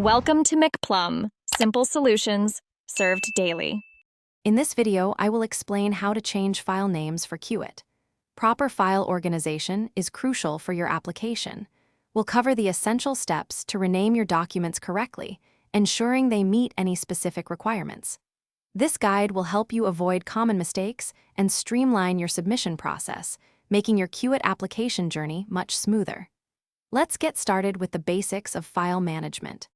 Welcome to McPlum, simple solutions served daily. In this video, I will explain how to change file names for Cuet. Proper file organization is crucial for your application. We'll cover the essential steps to rename your documents correctly, ensuring they meet any specific requirements. This guide will help you avoid common mistakes and streamline your submission process, making your Cuet application journey much smoother. Let's get started with the basics of file management.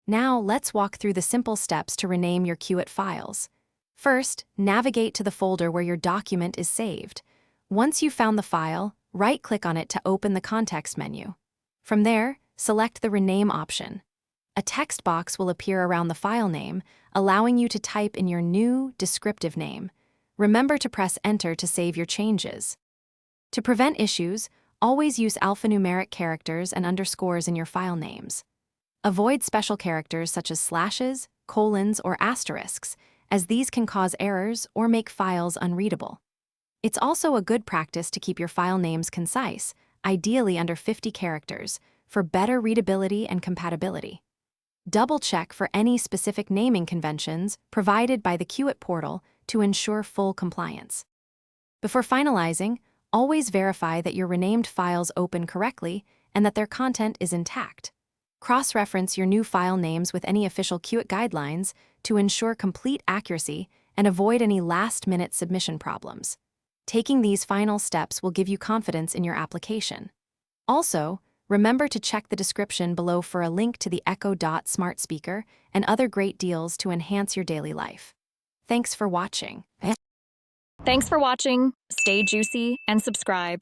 Now, let's walk through the simple steps to rename your Cuet files. First, navigate to the folder where your document is saved. Once you've found the file, right-click on it to open the context menu. From there, select the Rename option. A text box will appear around the file name, allowing you to type in your new, descriptive name. Remember to press Enter to save your changes. To prevent issues, always use alphanumeric characters and underscores in your file names. Avoid special characters such as slashes, colons, or asterisks, as these can cause errors or make files unreadable. It's also a good practice to keep your file names concise, ideally under 50 characters, for better readability and compatibility. Double-check for any specific naming conventions provided by the Cuet portal to ensure full compliance. Before finalizing, always verify that your renamed files open correctly and that their content is intact. Cross-reference your new file names with any official Cuet guidelines to ensure complete accuracy and avoid any last-minute submission problems. Taking these final steps will give you confidence in your application. Also, remember to check the description below for a link to the Echo Dot smart speaker and other great deals to enhance your daily life. Thanks for watching. Thanks for watching. Stay juicy and subscribe.